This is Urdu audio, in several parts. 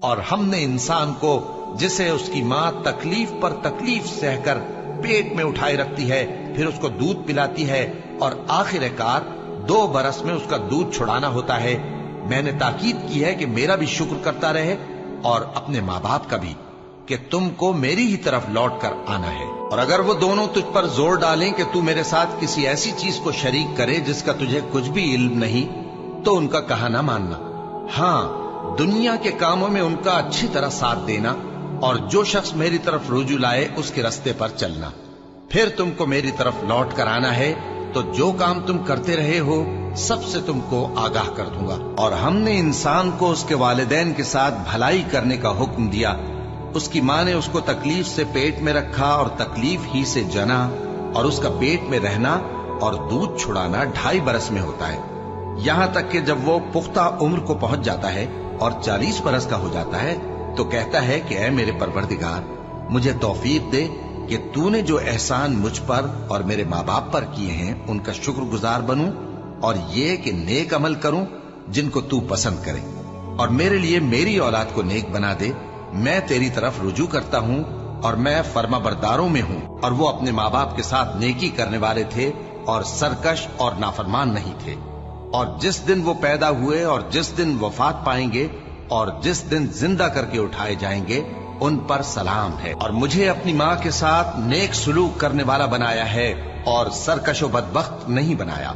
اور ہم نے انسان کو جسے اس کی ماں تکلیف پر تکلیف سہ کر پیٹ میں اٹھائے رکھتی ہے، پھر اس کو دودھ پلاتی ہے اور آخر کار 2 برس میں اس کا دودھ چھڑانا ہوتا ہے، میں نے تاکید کی ہے کہ میرا بھی شکر کرتا رہے اور اپنے ماں باپ کا بھی، کہ تم کو میری ہی طرف لوٹ کر آنا ہے۔ اور اگر وہ دونوں تجھ پر زور ڈالیں کہ تو میرے ساتھ کسی ایسی چیز کو شریک کرے جس کا تجھے کچھ بھی علم نہیں، تو ان کا کہا نہ ماننا، ہاں دنیا کے کاموں میں ان کا اچھی طرح ساتھ دینا، اور جو شخص میری طرف رجوع لائے اس کے رستے پر چلنا۔ پھر تم کو میری طرف لوٹ کر آنا ہے تو جو کام تم کرتے رہے ہو سب سے تم کو آگاہ کر دوں گا۔ اور ہم نے انسان کو اس کے والدین کے ساتھ بھلائی کرنے کا حکم دیا، اس کی ماں نے اس کو تکلیف سے پیٹ میں رکھا اور تکلیف ہی سے جنا، اور اس کا پیٹ میں رہنا اور دودھ چھڑانا 2.5 برس میں ہوتا ہے، یہاں تک کہ جب وہ پختہ عمر کو پہنچ جاتا ہے اور 40 برس کا ہو جاتا ہے تو کہتا ہے کہ اے میرے پروردگار، مجھے توفیق دے کہ تو نے جو احسان مجھ پر اور میرے ماں باپ پر کیے ہیں ان کا شکر گزار بنوں، اور یہ کہ نیک عمل کروں جن کو تو پسند کرے، اور میرے لیے میری اولاد کو نیک بنا دے۔ میں تیری طرف رجوع کرتا ہوں اور میں فرما برداروں میں ہوں۔ اور وہ اپنے ماں باپ کے ساتھ نیکی کرنے والے تھے اور سرکش اور نافرمان نہیں تھے۔ اور جس دن وہ پیدا ہوئے اور جس دن وفات پائیں گے اور جس دن زندہ کر کے اٹھائے جائیں گے ان پر سلام ہے۔ اور مجھے اپنی ماں کے ساتھ نیک سلوک کرنے والا بنایا ہے اور سرکش و بدبخت نہیں بنایا۔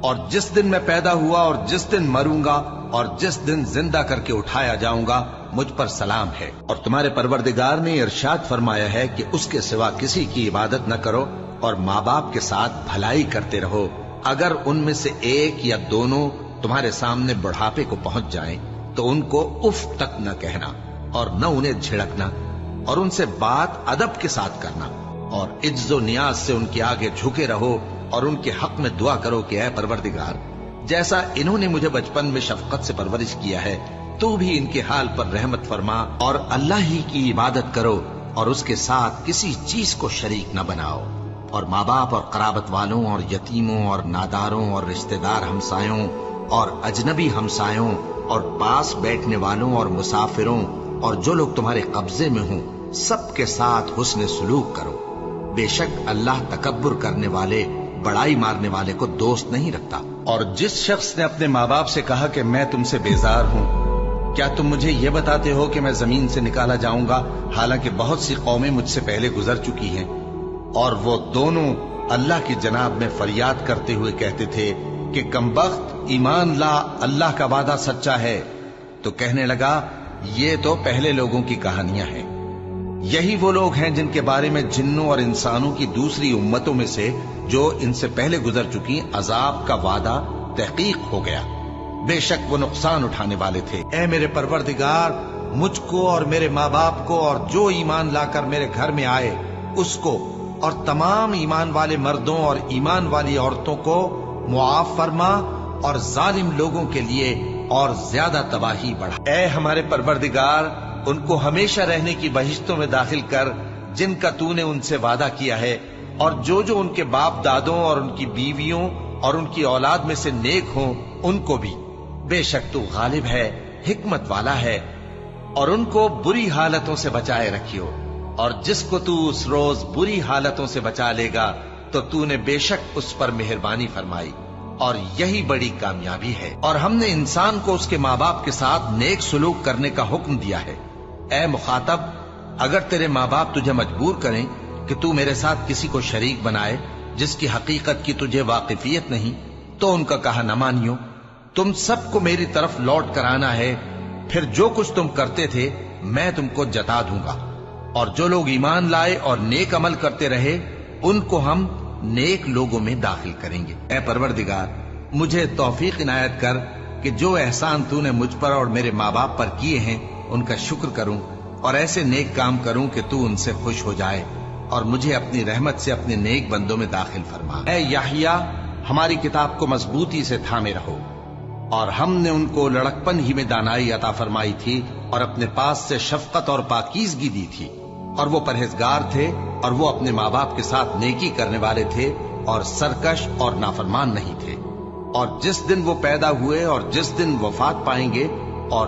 اور جس دن میں پیدا ہوا اور جس دن مروں گا اور جس دن زندہ کر کے اٹھایا جاؤں گا مجھ پر سلام ہے۔ اور تمہارے پروردگار نے ارشاد فرمایا ہے کہ اس کے سوا کسی کی عبادت نہ کرو اور ماں باپ کے ساتھ بھلائی کرتے رہو، اگر ان میں سے ایک یا دونوں تمہارے سامنے بڑھاپے کو پہنچ جائیں تو ان کو اف تک نہ کہنا اور نہ انہیں جھڑکنا، اور ان سے بات ادب کے ساتھ کرنا، اور عجز و نیاز سے ان کے آگے جھکے رہو اور ان کے حق میں دعا کرو کہ اے پروردگار، جیسا انہوں نے مجھے بچپن میں شفقت سے پرورش کیا ہے تو بھی ان کے حال پر رحمت فرما، اور اللہ ہی کی عبادت کرو اور اس کے ساتھ کسی چیز کو شریک نہ بناؤ۔ اور ماں باپ اور قرابت والوں اور یتیموں اور ناداروں اور رشتہ دار ہمسایوں اور اجنبی ہمسایوں اور پاس بیٹھنے والوں اور مسافروں اور جو لوگ تمہارے قبضے میں ہوں سب کے ساتھ حسن سلوک کرو، بے شک اللہ تکبر کرنے والے بڑائی مارنے والے کو دوست نہیں رکھتا۔ اور جس شخص نے اپنے ماں باپ سے کہا کہ میں تم سے بیزار ہوں، کیا تم مجھے یہ بتاتے ہو کہ میں زمین سے نکالا جاؤں گا، حالانکہ بہت سی قومیں مجھ سے پہلے گزر چکی ہیں؟ اور وہ دونوں اللہ کی جناب میں فریاد کرتے ہوئے کہتے تھے کہ کمبخت، ایمان لا، اللہ کا وعدہ سچا ہے۔ تو کہنے لگا یہ تو پہلے لوگوں کی کہانیاں ہیں، یہی وہ لوگ ہیں جن کے بارے میں جنوں اور انسانوں کی دوسری امتوں میں سے جو ان سے پہلے گزر چکی عذاب کا وعدہ تحقیق ہو گیا، بے شک وہ نقصان اٹھانے والے تھے۔ اے میرے پروردگار، مجھ کو اور میرے ماں باپ کو اور جو ایمان لا کر میرے گھر میں آئے اس کو اور تمام ایمان والے مردوں اور ایمان والی عورتوں کو معاف فرما، اور ظالم لوگوں کے لیے اور زیادہ تباہی بڑھا۔ اے ہمارے پروردگار، ان کو ہمیشہ رہنے کی بہشتوں میں داخل کر جن کا تو نے ان سے وعدہ کیا ہے، اور جو جو ان کے باپ دادوں اور ان کی بیویوں اور ان کی اولاد میں سے نیک ہوں ان کو بھی، بے شک تو غالب ہے، حکمت والا ہے۔ اور ان کو بری حالتوں سے بچائے رکھیو، اور جس کو تو اس روز بری حالتوں سے بچا لے گا تو تو نے بے شک اس پر مہربانی فرمائی، اور یہی بڑی کامیابی ہے۔ اور ہم نے انسان کو اس کے ماں باپ کے ساتھ نیک سلوک کرنے کا حکم دیا ہے۔ اے مخاطب، اگر تیرے ماں باپ تجھے مجبور کریں کہ تو میرے ساتھ کسی کو شریک بنائے جس کی حقیقت کی تجھے واقفیت نہیں تو ان کا کہا نہ مانیو۔ تم سب کو میری طرف لوٹ کر آنا ہے، پھر جو کچھ تم کرتے تھے میں تم کو جتا دوں گا۔ اور جو لوگ ایمان لائے اور نیک عمل کرتے رہے ان کو ہم نیک لوگوں میں داخل کریں گے۔ اے پروردگار، مجھے توفیق عنایت کر کہ جو احسان تو نے مجھ پر اور میرے ماں باپ پر کیے ہیں ان کا شکر کروں اور ایسے نیک کام کروں کہ تو ان سے خوش ہو جائے، اور مجھے اپنی رحمت سے اپنے نیک بندوں میں داخل فرما۔ اے یحییٰ، ہماری کتاب کو مضبوطی سے تھامے رہو، اور ہم نے ان کو لڑکپن ہی میں دانائی عطا فرمائی تھی اور اپنے پاس سے شفقت اور پاکیزگی دی تھی، اور وہ پرہیزگار تھے اور وہ اپنے ماں باپ کے ساتھ نیکی کرنے والے تھے اور سرکش اور نافرمان نہیں تھے۔ اور جس دن وہ پیدا ہوئے اور جس دن وفات پائیں گے اور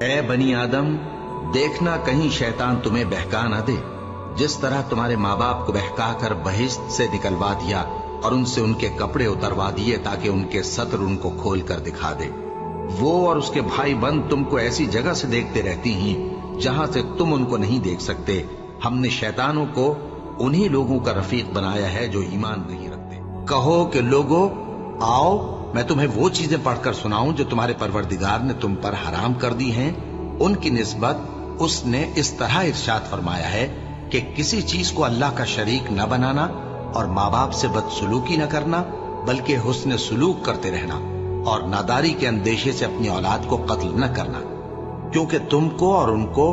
اے بنی آدم، دیکھنا کہیں شیطان تمہیں بہکا نہ دے، جس طرح تمہارے ماں باپ کو بہکا کر بہشت سے نکلوا دیا اور ان سے ان کے کپڑے اتروا دیے تاکہ ان کے ستر ان کو کھول کر دکھا دے۔ وہ اور اس کے بھائی بند تم کو ایسی جگہ سے دیکھتے رہتی ہیں جہاں سے تم ان کو نہیں دیکھ سکتے۔ ہم نے شیطانوں کو انہی لوگوں کا رفیق بنایا ہے جو ایمان نہیں رکھتے۔ کہو کہ لوگو آؤ، میں تمہیں وہ چیزیں پڑھ کر سناؤں جو تمہارے پروردگار نے تم پر حرام کر دی ہیں۔ ان کی نسبت اس نے اس طرح ارشاد فرمایا ہے کہ کسی چیز کو اللہ کا شریک نہ بنانا اور ماں باپ سے بدسلوکی نہ کرنا، بلکہ حسن سلوک کرتے رہنا اور ناداری کے اندیشے سے اپنی اولاد کو قتل نہ کرنا، کیونکہ تم کو اور ان کو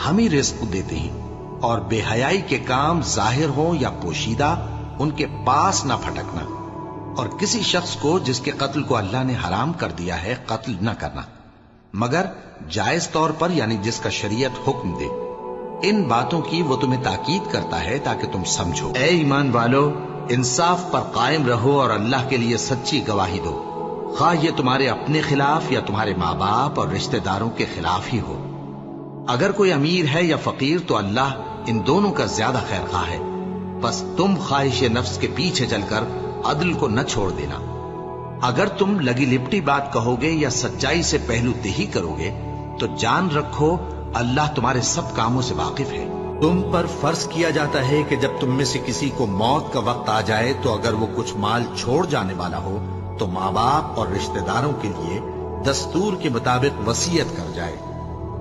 ہم ہی رزق دیتے ہیں، اور بے حیائی کے کام ظاہر ہوں یا پوشیدہ ان کے پاس نہ پھٹکنا، اور کسی شخص کو جس کے قتل کو اللہ نے حرام کر دیا ہے قتل نہ کرنا مگر جائز طور پر، یعنی جس کا شریعت حکم دے۔ ان باتوں کی وہ تمہیں تاکید کرتا ہے تاکہ تم سمجھو۔ اے ایمان والو، انصاف پر قائم رہو اور اللہ کے لیے سچی گواہی دو، خواہ یہ تمہارے اپنے خلاف یا تمہارے ماں باپ اور رشتہ داروں کے خلاف ہی ہو۔ اگر کوئی امیر ہے یا فقیر تو اللہ ان دونوں کا زیادہ خیر خواہ ہے، بس تم خواہش نفس کے پیچھے چل کر عدل کو نہ چھوڑ دینا۔ اگر تم لگی لپٹی بات کہو گے یا سچائی سے پہلو دہی کرو گے تو جان رکھو اللہ تمہارے سب کاموں سے واقف ہے۔ تم پر فرض کیا جاتا ہے کہ جب تم میں سے کسی کو موت کا وقت آ جائے تو اگر وہ کچھ مال چھوڑ جانے والا ہو تو ماں باپ اور رشتہ داروں کے لیے دستور کے مطابق وصیت کر جائے۔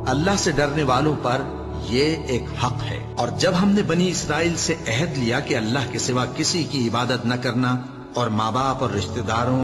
اللہ سے ڈرنے والوں پر یہ ایک حق ہے۔ اور جب ہم نے بنی اسرائیل سے عہد لیا کہ اللہ کے سوا کسی کی عبادت نہ کرنا اور ماں باپ اور رشتہ داروں